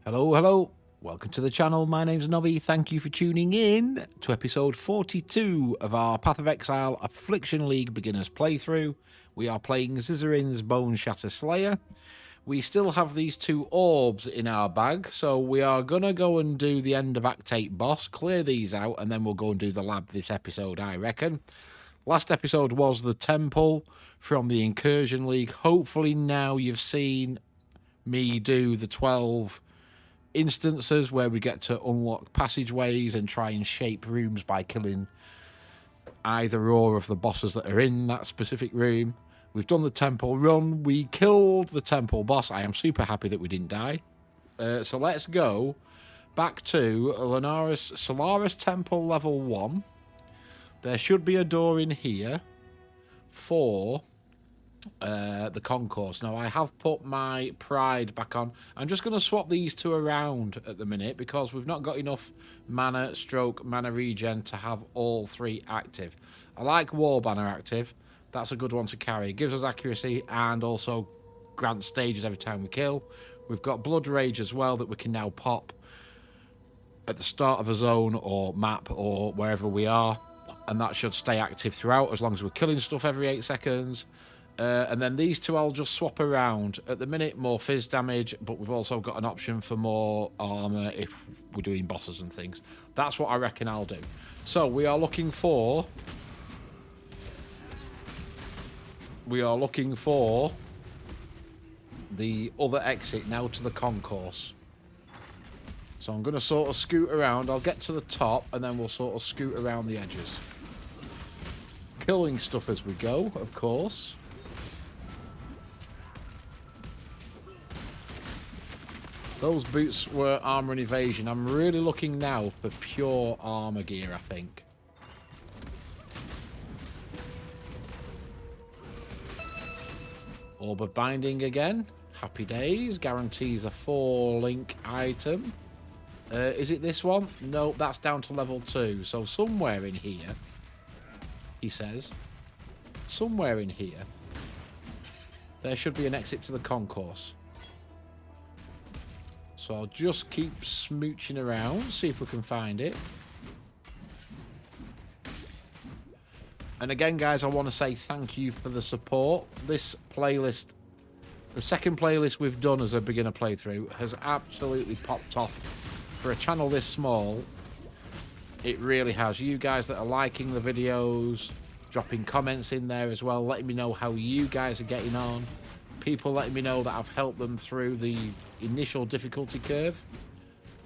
Hello, hello. Welcome to the channel. My name's Nobby. Thank you for tuning in to episode 42 of our Path of Exile Affliction League beginners playthrough. We are playing Zizaran Boneshatter Slayer. We still have these two orbs in our bag, so we are going to go and do the end of Act 8 boss, clear these out, and then we'll go and do the lab this episode, I reckon. Last episode was the temple from the Incursion League. Hopefully now you've seen me do the 12 instances where we get to unlock passageways and try and shape rooms by killing either or of the bosses that are in that specific room. We've done the temple run. We killed the temple boss. I am super happy that we didn't die. So let's go back to Lunaris, Solaris Temple level 1. There should be a door in here for the Concourse. Now, I have put my pride back on. I'm just going to swap these two around at the minute because we've not got enough mana regen to have all three active. I like War Banner active. That's a good one to carry. It gives us accuracy and also grants stages every time we kill. We've got Blood Rage as well that we can now pop at the start of a zone or map or wherever we are, and that should stay active throughout as long as we're killing stuff every 8 seconds. And then these two I'll just swap around. At the minute, more fizz damage, but we've also got an option for more armor if we're doing bosses and things. That's what I reckon I'll do. So we are looking for the other exit now to the Concourse. So I'm going to sort of scoot around. I'll get to the top and then we'll sort of scoot around the edges. Killing stuff as we go, of course. Those boots were armor and evasion. I'm really looking now for pure armor gear, I think. Orb of Binding again. Happy days. Guarantees a 4-link item. Is it this one? No, that's down to level 2. So somewhere in here, he says, somewhere in here, there should be an exit to the Concourse. So I'll just keep smooching around, see if we can find it. And again, guys, I want to say thank you for the support. This playlist, the second playlist we've done as a beginner playthrough, has absolutely popped off. For a channel this small, it really has. You guys that are liking the videos, dropping comments in there as well, letting me know how you guys are getting on. People letting me know that I've helped them through the initial difficulty curve.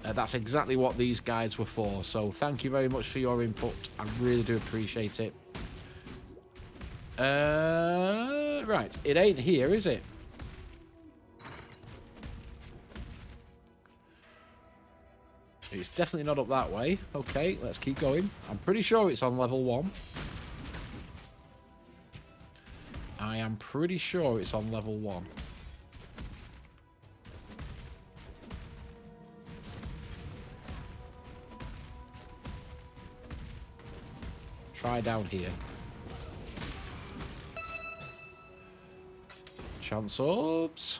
That's exactly what these guides were for. So thank you very much for your input. I really do appreciate it. Right, it ain't here, is it? It's definitely not up that way. Okay, let's keep going. I'm pretty sure it's on level 1. I am pretty sure it's on level 1. Try down here. Chance orbs.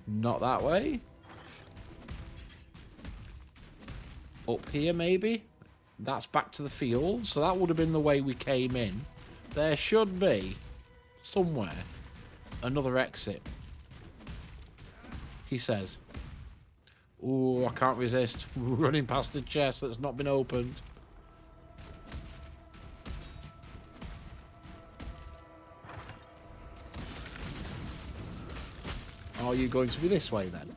Not that way. Up here, maybe? That's back to the field. So that would have been the way we came in. There should be, somewhere, another exit. He says. Ooh, I can't resist. Running past the chest that's not been opened. Are you going to be this way then?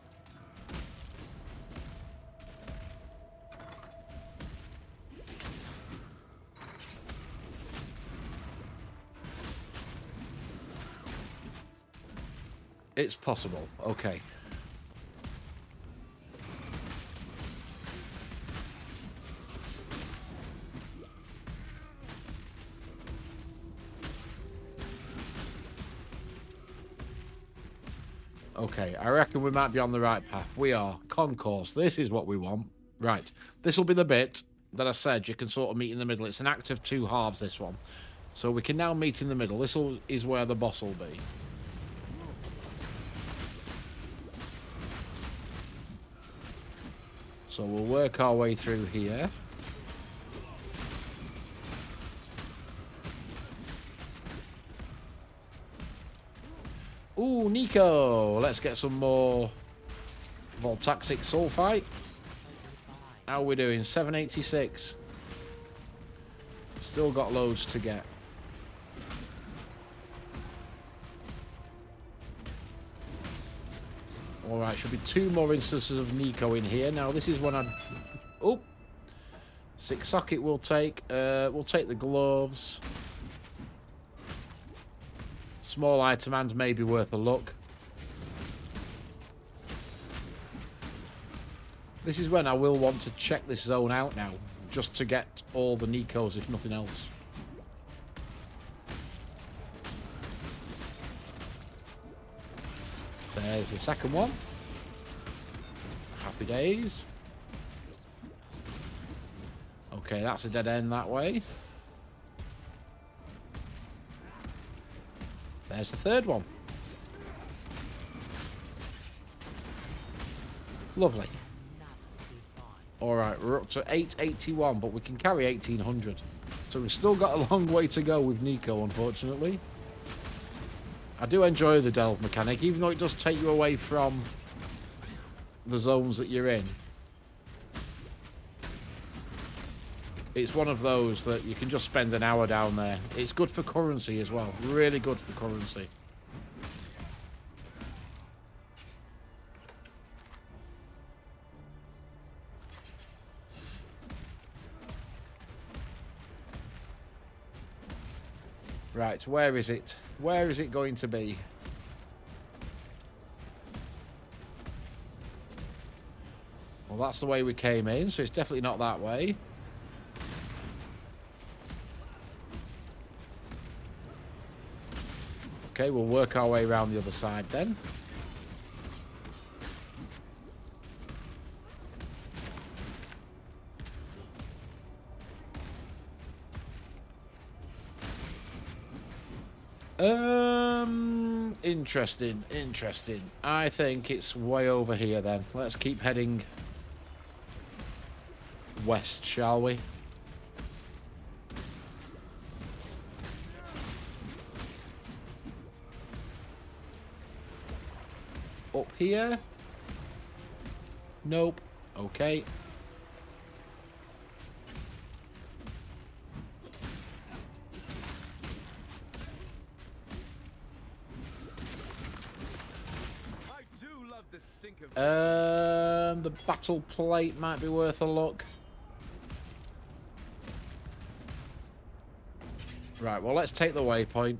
It's possible. Okay. Okay, I reckon we might be on the right path. We are. Concourse. This is what we want. Right. This will be the bit that I said you can sort of meet in the middle. It's an act of two halves, this one. So we can now meet in the middle. This is where the boss will be. So we'll work our way through here. Ooh, Nico! Let's get some more Voltaxic Sulfite. How are we doing? 786. Still got loads to get. Alright, should be 2 more instances of Nico in here. Now, this is when I... Oh! 6 socket we'll take. We'll take the gloves. Small item and may be worth a look. This is when I will want to check this zone out now, just to get all the Nikos, if nothing else. There's the second one. Happy days. Okay, that's a dead end that way. There's the third one. Lovely. Alright, we're up to 881, but we can carry 1800. So we've still got a long way to go with Nico, unfortunately. I do enjoy the delve mechanic, even though it does take you away from the zones that you're in. It's one of those that you can just spend an hour down there. It's good for currency as well. Really good for currency. Right, where is it? Where is it going to be? Well, that's the way we came in, so it's definitely not that way. Okay, we'll work our way around the other side then. Interesting. I think it's way over here then. Let's keep heading west, shall we? Up here? Nope. Okay. The battle plate might be worth a look. Right, well, let's take the waypoint.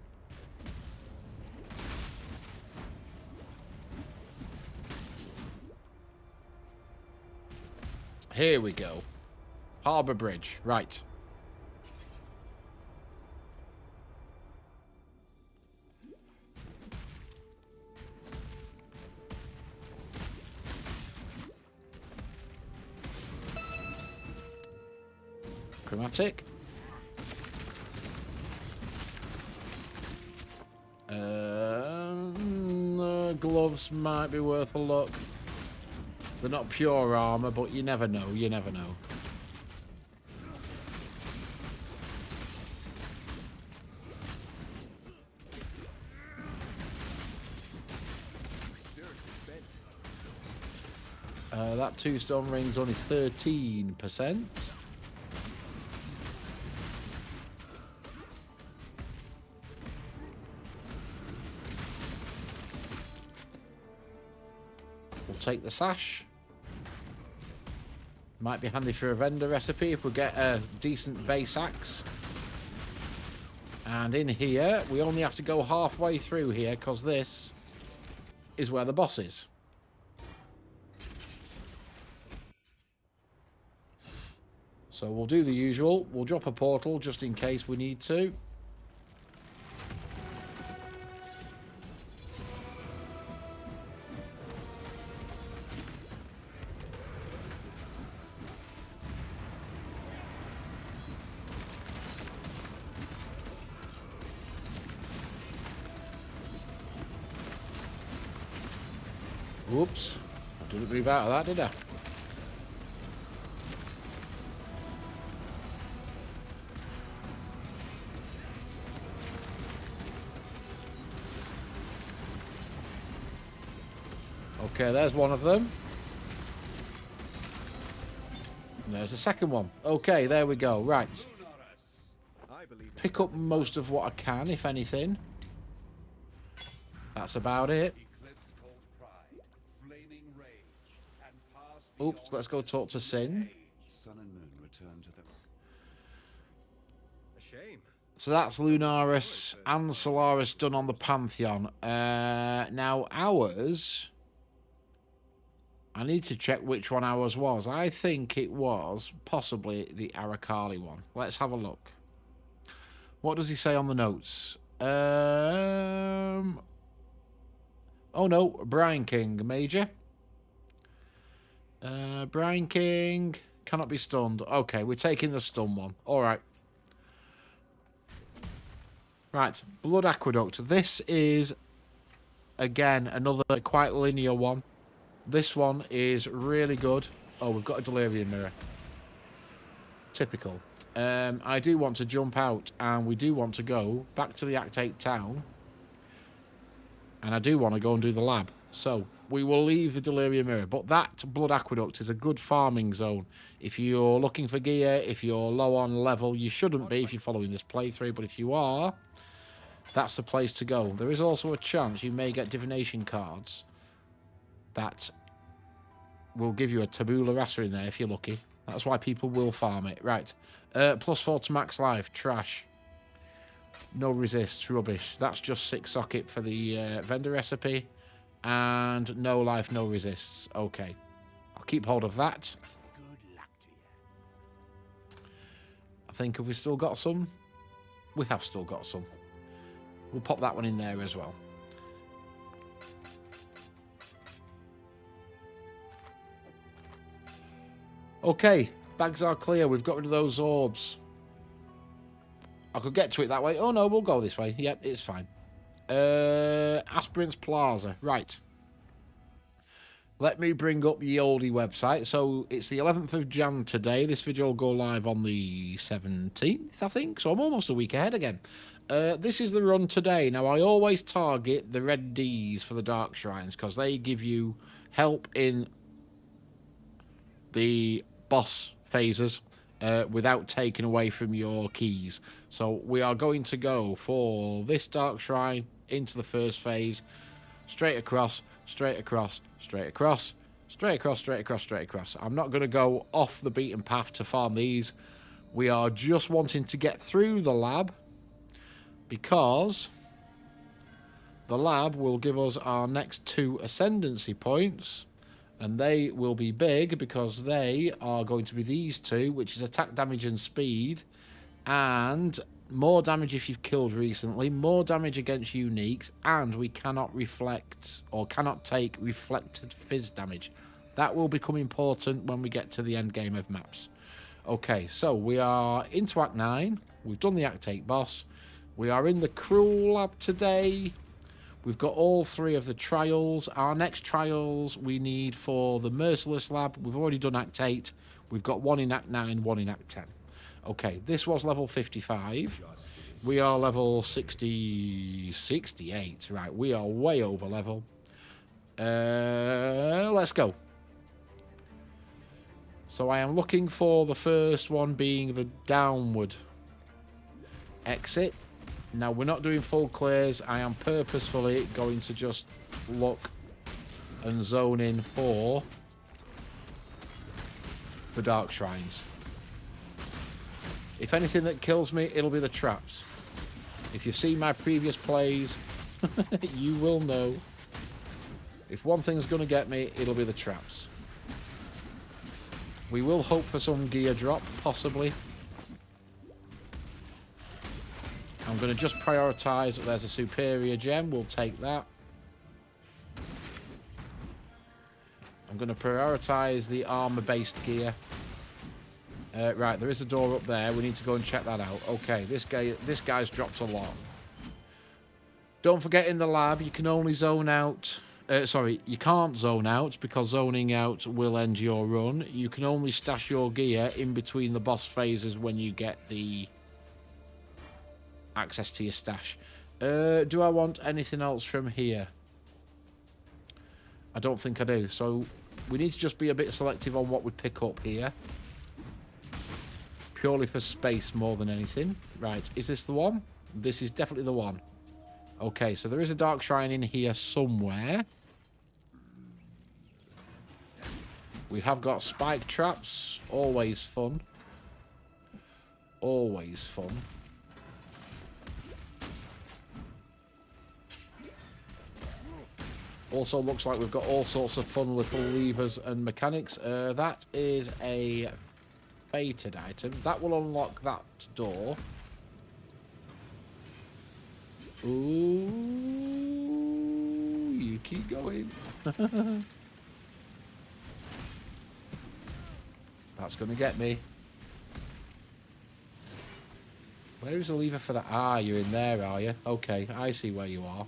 Here we go. Harbour Bridge, right. Chromatic. The gloves might be worth a look. They're not pure armor, but you never know. You never know. That 2-stone ring's only 13%. We'll take the sash. Might be handy for a vendor recipe if we get a decent base axe. And in here, we only have to go halfway through here because this is where the boss is. So we'll do the usual. We'll drop a portal just in case we need to. Whoops. I didn't move out of that, did I? Okay, there's one of them. And there's the second one. Okay, there we go. Right. Pick up most of what I can, if anything. That's about it. Oops, let's go talk to Sin. Sun and moon return to them. A shame. So that's Lunaris and Solaris done on the Pantheon. Now, ours... I need to check which one ours was. I think it was possibly the Arakali one. Let's have a look. What does he say on the notes? Oh no, Brian King, Major. Brian King cannot be stunned. Okay, we're taking the stun one. All right. Right, Blood Aqueduct. This is, again, another quite linear one. This one is really good. Oh, we've got a Delirium Mirror. Typical. I do want to jump out, and we do want to go back to the Act 8 town. And I do want to go and do the lab. So, we will leave the Delirium Mirror. But that Blood Aqueduct is a good farming zone. If you're looking for gear, if you're low on level, you shouldn't be if you're following this playthrough. But if you are, that's the place to go. There is also a chance you may get divination cards that will give you a tabula rasa in there if you're lucky. That's why people will farm it. Right. +4 to max life. Trash. No resist. Rubbish. That's just 6 socket for the vendor recipe. And no life, no resists. Okay. I'll keep hold of that. Good luck to you. I think have we still got some? We have still got some. We'll pop that one in there as well. Okay, bags are clear. We've got rid of those orbs. I could get to it that way. Oh no, we'll go this way. Yep, it's fine. Aspirants Plaza. Right. Let me bring up the oldie website. So it's the 11th of Jan today. This video will go live on the 17th, I think. So I'm almost a week ahead again. This is the run today. Now, I always target the red Ds for the Dark Shrines because they give you help in the boss phases without taking away from your keys. So we are going to go for this Dark Shrine into the first phase, straight across, straight across, straight across, straight across, straight across, straight across. I'm not going to go off the beaten path to farm these. We are just wanting to get through the lab because the lab will give us our next 2 Ascendancy points. And they will be big because they are going to be these 2, which is attack damage and speed. And more damage if you've killed recently, more damage against uniques, and we cannot reflect or cannot take reflected fizz damage. That will become important when we get to the end game of maps. Okay, so we are into Act 9. We've done the Act 8 boss. We are in the Cruel lab today. We've got all 3 of the trials. Our next trials we need for the Merciless lab. We've already done Act 8. We've got 1 in Act 9, 1 in Act 10. Okay, this was level 55. We are level 68. Right, we are way over level. Let's go. So I am looking for the first one being the downward exit. Now, we're not doing full clears. I am purposefully going to just look and zone in for the Dark Shrines. If anything that kills me, it'll be the traps. If you've seen my previous plays, you will know. If one thing's going to get me, it'll be the traps. We will hope for some gear drop, possibly. I'm going to just prioritise that there's a superior gem. We'll take that. I'm going to prioritise the armour-based gear. Right, there is a door up there. We need to go and check that out. Okay, this guy's dropped a lot. Don't forget in the lab, you can only zone out Sorry, you can't zone out because zoning out will end your run. You can only stash your gear in between the boss phases when you get the access to your stash. Do I want anything else from here? I don't think I do. So we need to just be a bit selective on what we pick up here. Purely for space more than anything. Right, is this the one? This is definitely the one. Okay, so there is a dark shrine in here somewhere. We have got spike traps. Always fun. Always fun. Also looks like we've got all sorts of fun little levers and mechanics. That is a fated item. That will unlock that door. Ooh, you keep going. That's going to get me. Where is the lever for that? Ah, you're in there, are you? Okay, I see where you are.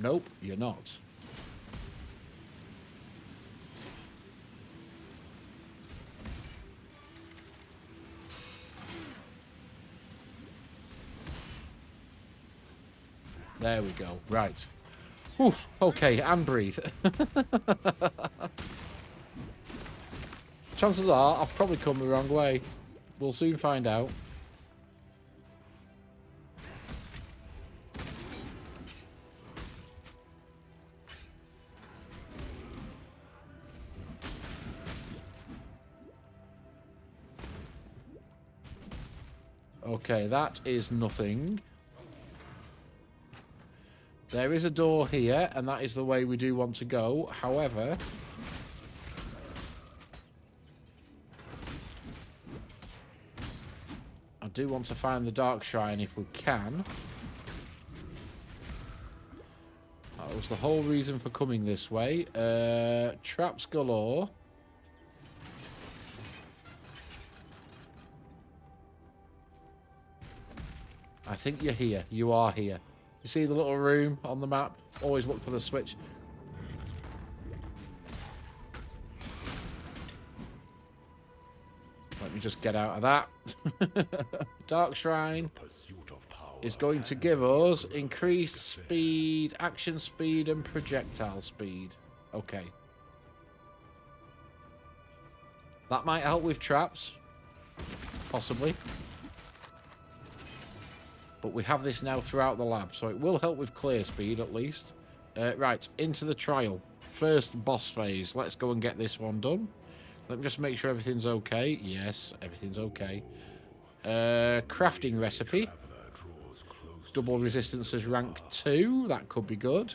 Nope, you're not. There we go. Right. Oof, okay, and breathe. Chances are I've probably come the wrong way. We'll soon find out. Okay, that is nothing. There is a door here, and that is the way we do want to go. However, I do want to find the Dark Shrine if we can. That was the whole reason for coming this way. Traps galore. I think you're here. You are here. You see the little room on the map? Always look for the switch. Let me just get out of that. Dark Shrine is going to give us increased speed, action speed, and projectile speed. Okay. That might help with traps. Possibly. But we have this now throughout the lab, so it will help with clear speed at least. Right, into the trial. First boss phase. Let's go and get this one done. Let me just make sure everything's okay. Yes, everything's okay. Crafting recipe. Double resistances rank 2. That could be good.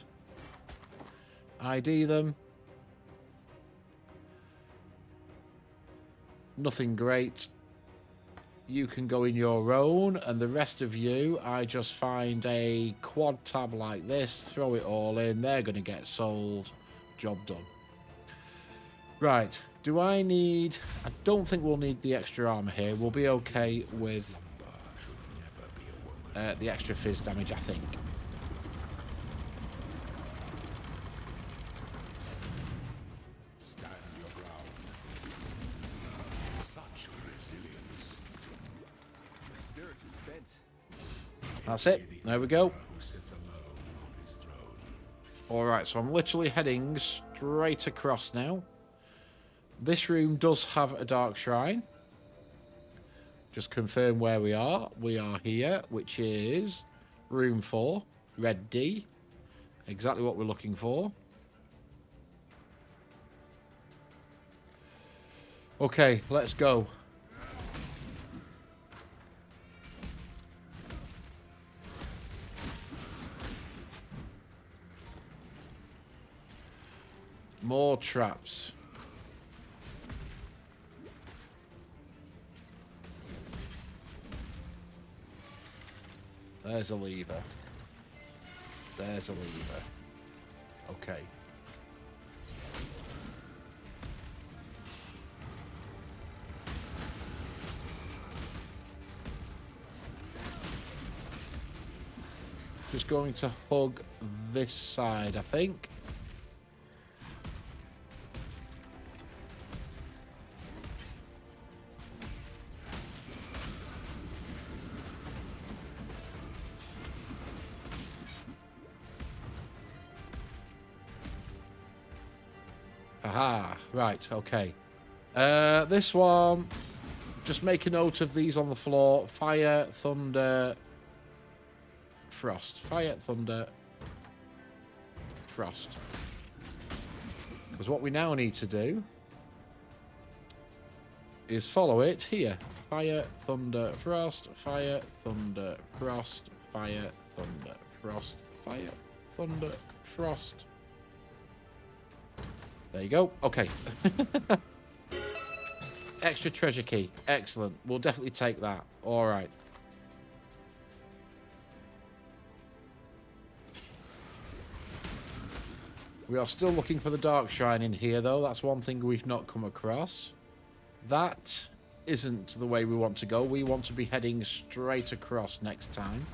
ID them. Nothing great. You can go in your own, and the rest of you, I just find a quad tab like this, throw it all in, they're going to get sold. Job done. Right, do I need... I don't think we'll need the extra armor here. We'll be okay with the extra fizz damage, I think. That's it. There we go. Alright, so I'm literally heading straight across now. This room does have a dark shrine. Just confirm where we are. We are here, which is room 4, red D. Exactly what we're looking for. Okay, let's go. More traps. There's a lever. There's a lever. Okay. just going to hug this side, I think. Aha, right, okay. This one, just make a note of these on the floor. Fire, thunder, frost. Fire, thunder, frost. Because what we now need to do is follow it here. Fire, thunder, frost, fire, thunder, frost, fire, thunder, frost, fire, thunder, frost. There you go. Okay. Extra treasure key. Excellent. We'll definitely take that. All right. We are still looking for the Dark Shrine in here, though. That's one thing we've not come across. That isn't the way we want to go. We want to be heading straight across next time.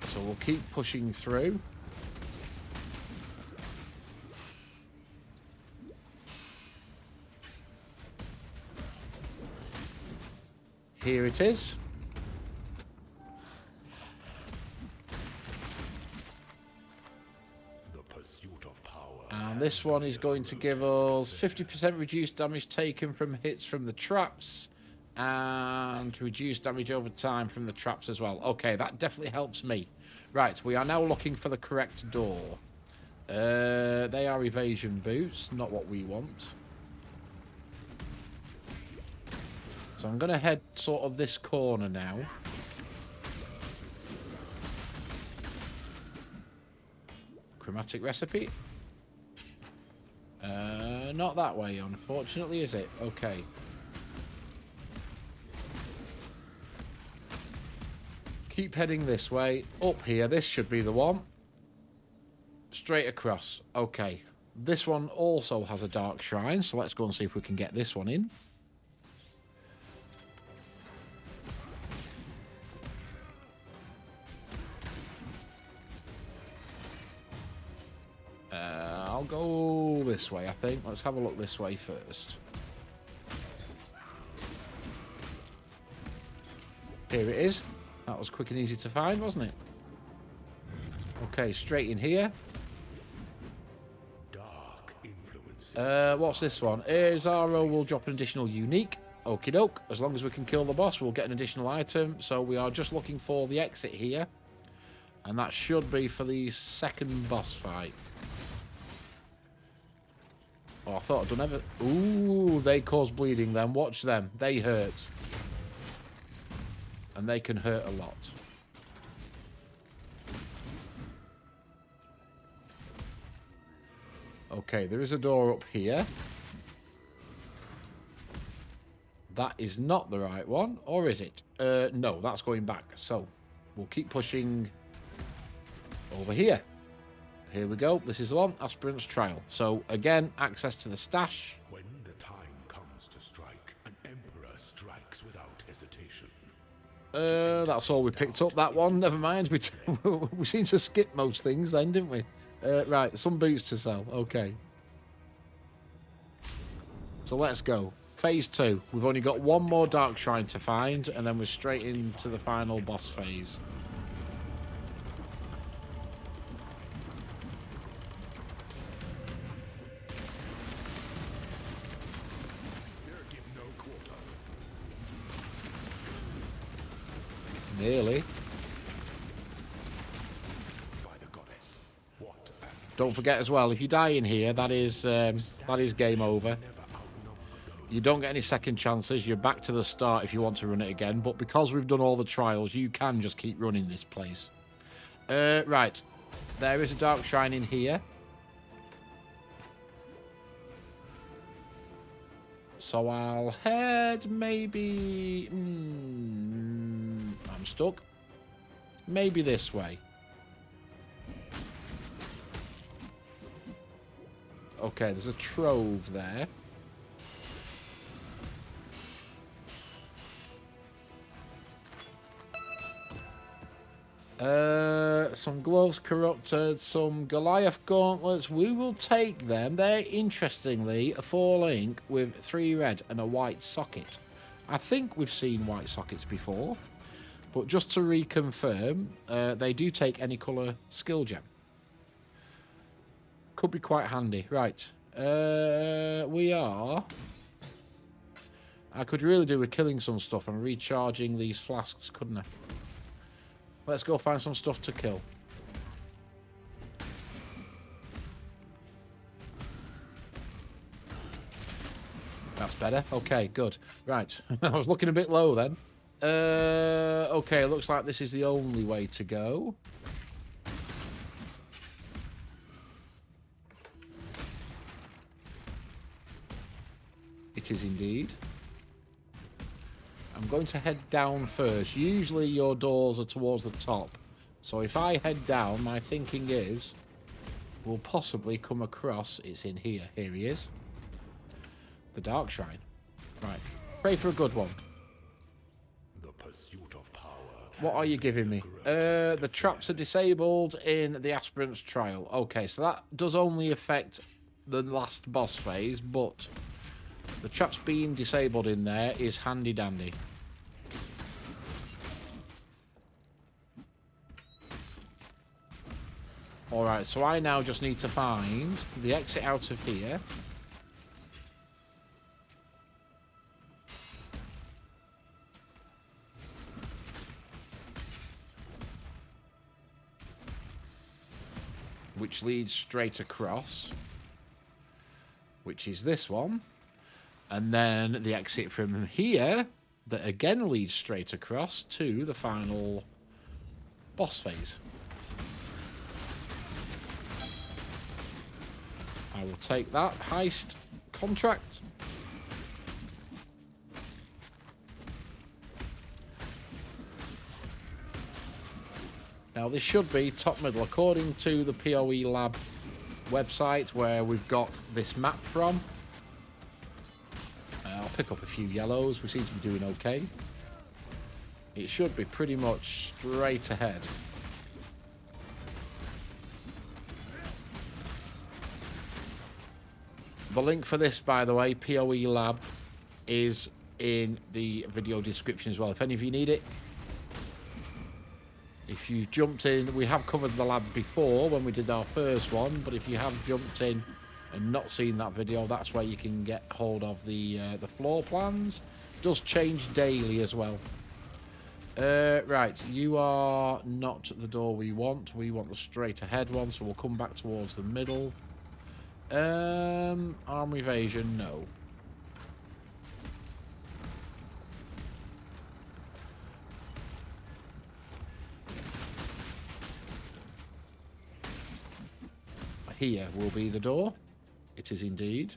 So we'll keep pushing through. Here it is. The pursuit of power. And this one is going to give us 50% reduced damage taken from hits from the traps. And reduced damage over time from the traps as well. Okay, that definitely helps me. Right, we are now looking for the correct door. They are evasion boots, not what we want. So I'm going to head sort of this corner now. Chromatic recipe. Not that way, unfortunately, is it? Okay. Keep heading this way. Up here, this should be the one. Straight across. Okay. This one also has a dark shrine, so let's go and see if we can get this one in. I'll go this way, I think. Let's have a look this way first. Here it is. That was quick and easy to find, wasn't it? Okay, straight in here. Dark influences. What's this one? Izaro will drop an additional unique. Okie doke. As long as we can kill the boss, we'll get an additional item. So we are just looking for the exit here. And that should be for the second boss fight. Oh, I thought I'd done everything. Ooh, they cause bleeding then. Watch them. They hurt. And they can hurt a lot. Okay, there is a door up here. That is not the right one, or is it? No, that's going back. So, we'll keep pushing over here. Here we go. This is the one, Aspirant's Trial. So, again, access to the stash. When the time comes to strike, an emperor strikes without hesitation. That's all we picked up, that one. Never mind. We seem to skip most things then, didn't we? Right, some boots to sell. Okay. So let's go. Phase 2. We've only got one more Dark Shrine to find, and then we're straight into the final boss phase. Nearly. By the goddess. What an Don't forget as well, if you die in here, that is game over. You don't get any second chances. You're back to the start if you want to run it again. But because we've done all the trials, you can just keep running this place. Right. There is a Dark Shrine in here. So I'll head maybe... I'm stuck. Maybe this way. Okay, there's a trove there. Some gloves corrupted, some Goliath gauntlets. We will take them. They're interestingly a 4 link with 3 red and a white socket. I think we've seen white sockets before, but just to reconfirm, they do take any colour skill gem. Could be quite handy. Right. We are... I could really do with killing some stuff and recharging these flasks, couldn't I? Let's go find some stuff to kill. That's better. Okay, good. Right. I was looking a bit low then. Okay, looks like this is the only way to go. It is indeed. I'm going to head down first. Usually your doors are towards the top. So if I head down, my thinking is we'll possibly come across... It's in here. Here he is. The Dark Shrine. Right. Pray for a good one. The pursuit of power. What are you giving me? The traps are disabled in the Aspirant's Trial. Okay, so that does only affect the last boss phase, but the traps being disabled in there is handy dandy. Alright, so I now just need to find the exit out of here. Which leads straight across. Which is this one. And then the exit from here that again leads straight across to the final boss phase. I will take that heist contract. Now this should be top middle according to the PoE Lab website where we've got this map from. I'll pick up a few yellows. We seem to be doing okay. It should be pretty much straight ahead. The link for this, by the way, PoE Lab, is in the video description as well. If any of you need it. If you've jumped in, we have covered the lab before when we did our first one, but if you have jumped in and not seen that video, that's where you can get hold of the floor plans. It does change daily as well. Right, you are not the door we want. We want the straight ahead one, so we'll come back towards the middle. Arm evasion, no. Here will be the door. It is indeed.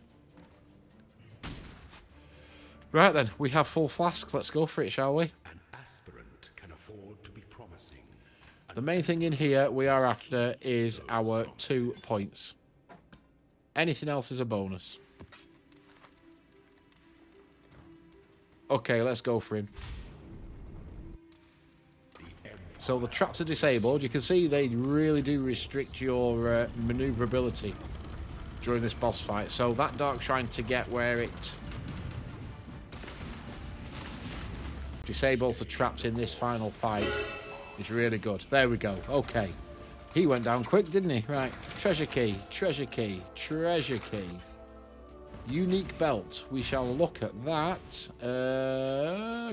Right then, we have full flasks. Let's go for it, shall we? An aspirant can afford to be promising. The main thing in here we are after is our 2 points. Anything else is a bonus. Okay, let's go for him. So the traps are disabled. You can see they really do restrict your maneuverability during this boss fight. So that Dark Shrine to get where it disables the traps in this final fight is really good. There we go. Okay. He went down quick, didn't he? Right. Treasure key, treasure key, treasure key. Unique belt. We shall look at that.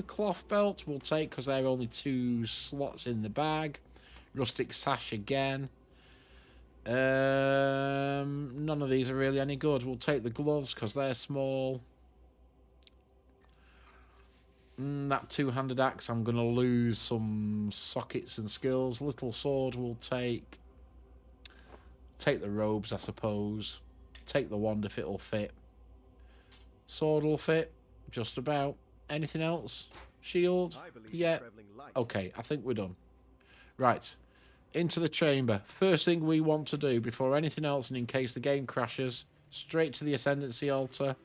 Cloth belt we'll take because there are only 2 slots in the bag. Rustic sash again. None of these are really any good. We'll take the gloves because they're small. That 2-handed axe, I'm going to lose some sockets and skills. Little sword we'll take. Take the robes, I suppose. Take the wand if it'll fit. Sword will fit, just about. Anything else? Shield? Yeah. Okay, I think we're done. Right. Into the chamber. First thing we want to do before anything else, and in case the game crashes, straight to the Ascendancy altar.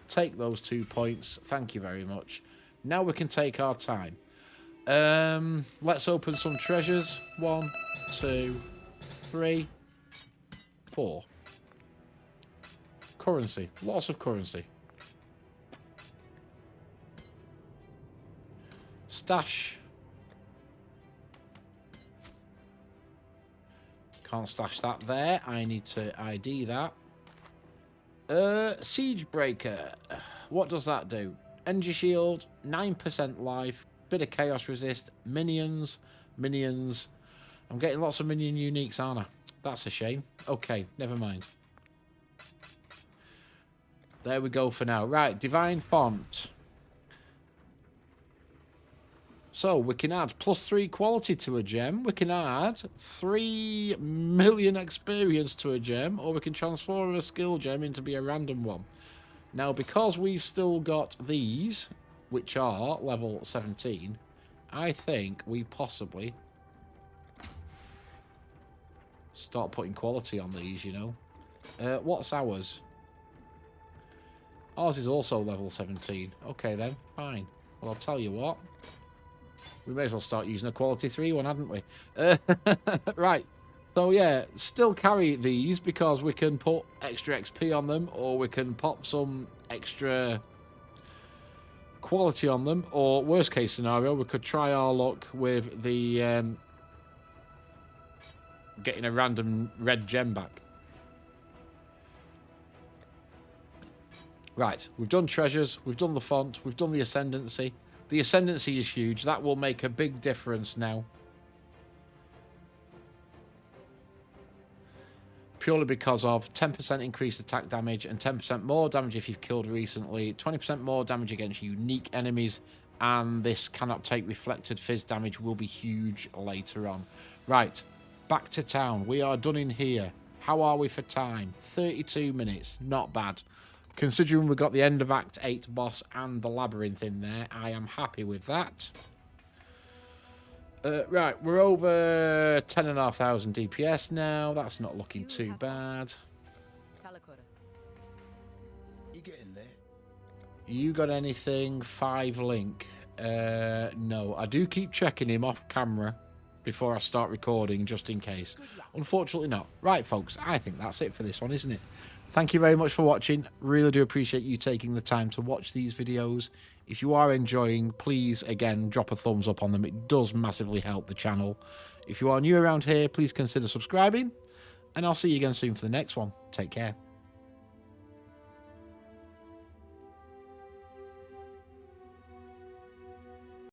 Take those 2 points. Thank you very much. Now we can take our time. Let's open some treasures. 1, 2, 3, 4. Currency. Lots of currency. Stash. Can't stash that there. I need to ID that. Siege Breaker. What does that do? Energy shield, 9% life, bit of chaos resist, minions. I'm getting lots of minion uniques, aren't I? That's a shame. Okay, never mind. There we go for now. Right, Divine Font. So we can add +3 quality to a gem. We can add 3 million experience to a gem, or we can transform a skill gem into be a random one. Now, because we've still got these, which are level 17, I think we possibly start putting quality on these, you know. What's ours? Ours is also level 17. Okay, then. Fine. Well, I'll tell you what. We may as well start using a quality 3 one, hadn't we? Right. So, yeah, still carry these because we can put extra XP on them, or we can pop some extra quality on them, or worst case scenario, we could try our luck with the getting a random red gem back. Right, we've done treasures, we've done the font, we've done the Ascendancy. The Ascendancy is huge. That will make a big difference now. Purely because of 10% increased attack damage and 10% more damage if you've killed recently, 20% more damage against unique enemies, and this cannot take reflected fizz damage will be huge later on. Right, back to town. We are done in here. How are we for time? 32 minutes. Not bad. Considering we've got the end of Act 8 boss and the labyrinth in there, I am happy with that. Right, we're over 10,500 DPS now. That's not looking too bad. You getting there? You got anything? 5 link? No, I do keep checking him off camera before I start recording, just in case. Unfortunately not. Right, folks, I think that's it for this one, isn't it? Thank you very much for watching. Really do appreciate you taking the time to watch these videos. If you are enjoying, please, again, drop a thumbs up on them. It does massively help the channel. If you are new around here, please consider subscribing. And I'll see you again soon for the next one. Take care.